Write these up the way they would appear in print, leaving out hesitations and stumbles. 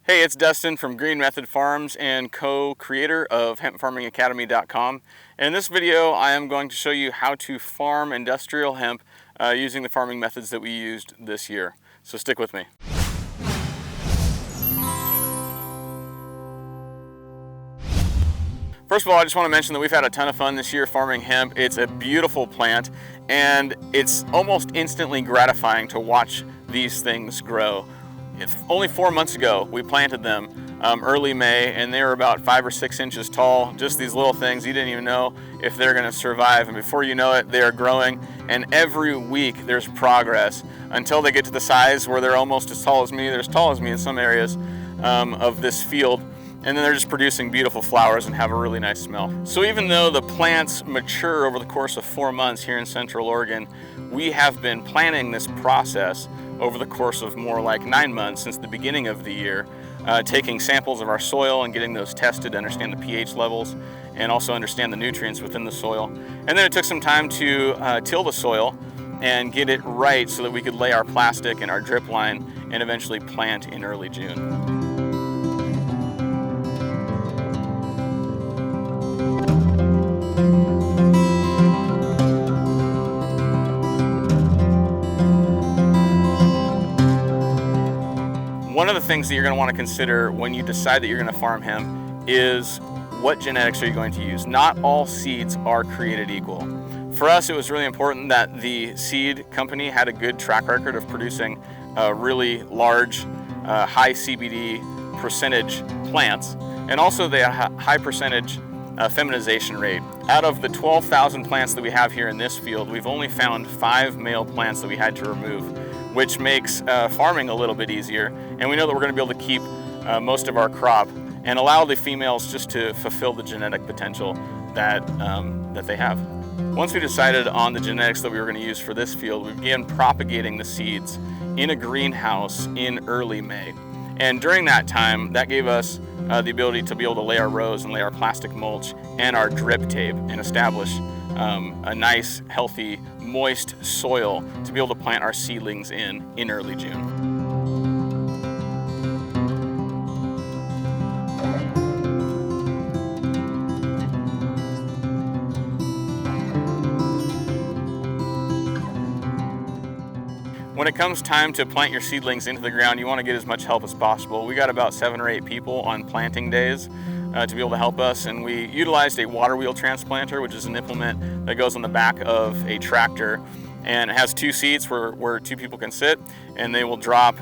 Hey, it's Dustin from Green Method Farms and co-creator of hempfarmingacademy.com. And in this video, I am going to show you how to farm industrial hemp using the farming methods that we used this year. So stick with me. First of all, I just want to mention that we've had a ton of fun this year farming hemp. It's a beautiful plant, and it's almost instantly gratifying to watch these things grow. Only 4 months ago, we planted them early May, and they were about 5 or 6 inches tall. Just these little things, you didn't even know if they're going to survive. And before you know it, they are growing. And every week there's progress until they get to the size where they're almost as tall as me. They're as tall as me in some areas of this field. And then they're just producing beautiful flowers and have a really nice smell. So even though the plants mature over the course of 4 months here in Central Oregon, we have been planning this process over the course of more like 9 months since the beginning of the year, taking samples of our soil and getting those tested to understand the pH levels and also understand the nutrients within the soil. And then it took some time to till the soil and get it right so that we could lay our plastic and our drip line and eventually plant in early June. One of the things that you're going to want to consider when you decide that you're going to farm hemp is what genetics are you going to use. Not all seeds are created equal. For us, it was really important that the seed company had a good track record of producing really large, high CBD percentage plants, and also they had a high percentage feminization rate. Out of the 12,000 plants that we have here in this field, we've only found 5 male plants that we had to remove, which makes farming a little bit easier. And we know that we're going to be able to keep most of our crop and allow the females just to fulfill the genetic potential that they have. Once we decided on the genetics that we were going to use for this field, we began propagating the seeds in a greenhouse in early May. And during that time, that gave us the ability to be able to lay our rows and lay our plastic mulch and our drip tape and establish a nice, healthy, moist soil to be able to plant our seedlings in early June. When it comes time to plant your seedlings into the ground, you want to get as much help as possible. We got about 7 or 8 people on planting days to be able to help us, and we utilized a water wheel transplanter, which is an implement that goes on the back of a tractor, and it has 2 seats where 2 people can sit, and they will drop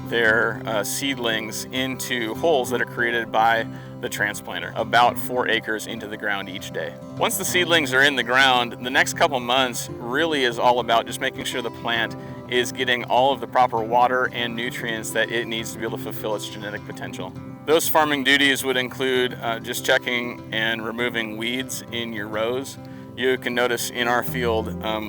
their seedlings into holes that are created by the transplanter, about 4 acres into the ground each day. Once the seedlings are in the ground, the next couple months really is all about just making sure the plant is getting all of the proper water and nutrients that it needs to be able to fulfill its genetic potential. Those farming duties would include just checking and removing weeds in your rows. You can notice in our field,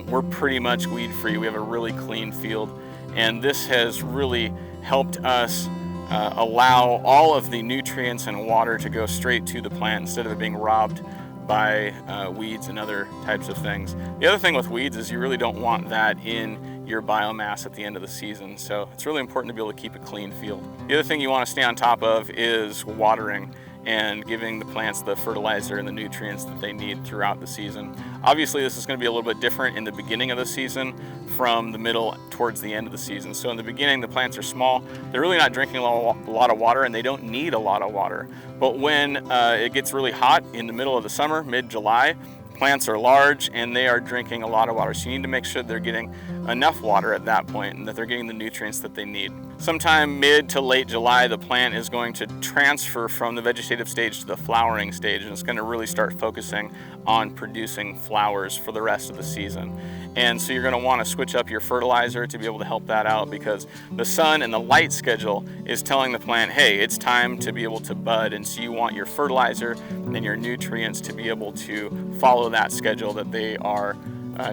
we're pretty much weed free. We have a really clean field, and this has really helped us allow all of the nutrients and water to go straight to the plant instead of it being robbed by weeds and other types of things. The other thing with weeds is you really don't want that in your biomass at the end of the season, so it's really important to be able to keep a clean field. The other thing you want to stay on top of is watering and giving the plants the fertilizer and the nutrients that they need throughout the season. Obviously, this is going to be a little bit different in the beginning of the season from the middle towards the end of the season. So in the beginning, the plants are small. They're really not drinking a lot of water, and they don't need a lot of water. But when it gets really hot in the middle of the summer, mid-July, plants are large and they are drinking a lot of water. So you need to make sure they're getting enough water at that point and that they're getting the nutrients that they need. Sometime mid to late July, the plant is going to transfer from the vegetative stage to the flowering stage, and it's going to really start focusing on producing flowers for the rest of the season. And so you're going to want to switch up your fertilizer to be able to help that out, because the sun and the light schedule is telling the plant, hey, it's time to be able to bud. And so you want your fertilizer and your nutrients to be able to follow that schedule that they are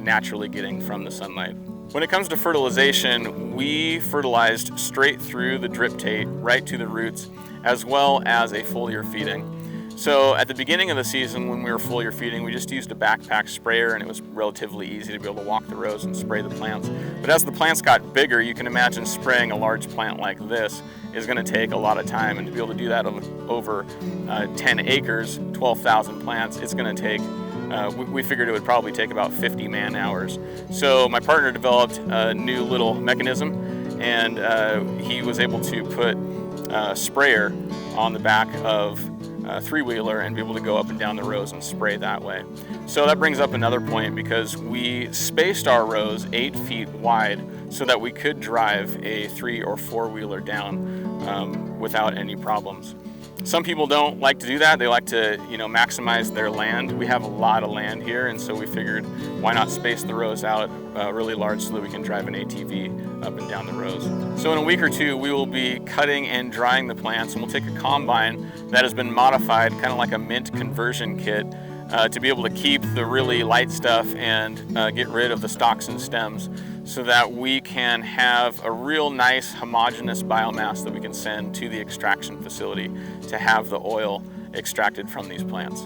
naturally getting from the sunlight. When it comes to fertilization, we fertilized straight through the drip tape right to the roots, as well as a foliar feeding. So at the beginning of the season, when we were foliar feeding, we just used a backpack sprayer, and it was relatively easy to be able to walk the rows and spray the plants. But as the plants got bigger, you can imagine spraying a large plant like this is going to take a lot of time, and to be able to do that over 10 acres, 12,000 plants, it's going to take we figured it would probably take about 50 man hours. So my partner developed a new little mechanism, and he was able to put a sprayer on the back of a three-wheeler and be able to go up and down the rows and spray that way. So that brings up another point, because we spaced our rows 8 feet wide so that we could drive a 3 or 4-wheeler down without any problems. Some people don't like to do that. They like to, maximize their land. We have a lot of land here, and so we figured, why not space the rows out really large so that we can drive an ATV up and down the rows. So in a week or two, we will be cutting and drying the plants, and we'll take a combine that has been modified, kind of like a mint conversion kit, to be able to keep the really light stuff and get rid of the stalks and stems, so that we can have a real nice homogeneous biomass that we can send to the extraction facility to have the oil extracted from these plants.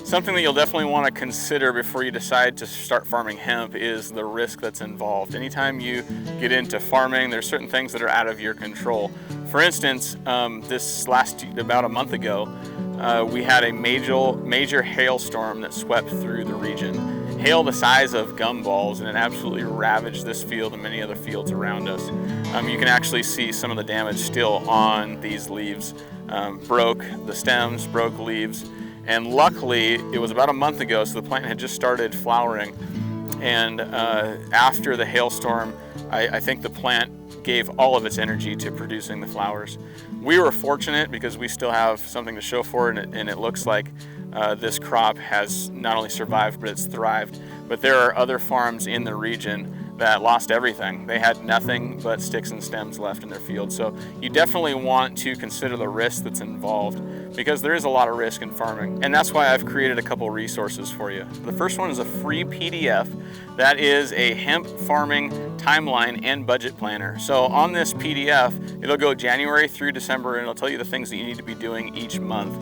Something that you'll definitely want to consider before you decide to start farming hemp is the risk that's involved. Anytime you get into farming, there's certain things that are out of your control. For instance, about a month ago, we had a major hailstorm that swept through the region. Hail the size of gumballs, and it absolutely ravaged this field and many other fields around us. You can actually see some of the damage still on these leaves. Broke the stems, broke leaves. And luckily, it was about a month ago, so the plant had just started flowering. And after the hailstorm, I think the plant gave all of its energy to producing the flowers. We were fortunate because we still have something to show for it, and it looks like this crop has not only survived, but it's thrived. But there are other farms in the region that lost everything. They had nothing but sticks and stems left in their field. So you definitely want to consider the risk that's involved, because there is a lot of risk in farming. And that's why I've created a couple resources for you. The first one is a free PDF that is a hemp farming timeline and budget planner. So on this PDF, it'll go January through December, and it'll tell you the things that you need to be doing each month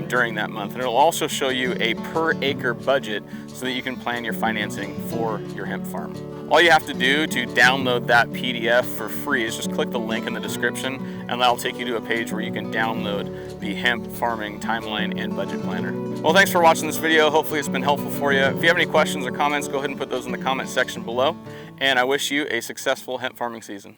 during that month. And it'll also show you a per acre budget so that you can plan your financing for your hemp farm. All you have to do to download that PDF for free is just click the link in the description, and that'll take you to a page where you can download the hemp farming timeline and budget planner. Well, thanks for watching this video. Hopefully it's been helpful for you. If you have any questions or comments, go ahead and put those in the comment section below. And I wish you a successful hemp farming season.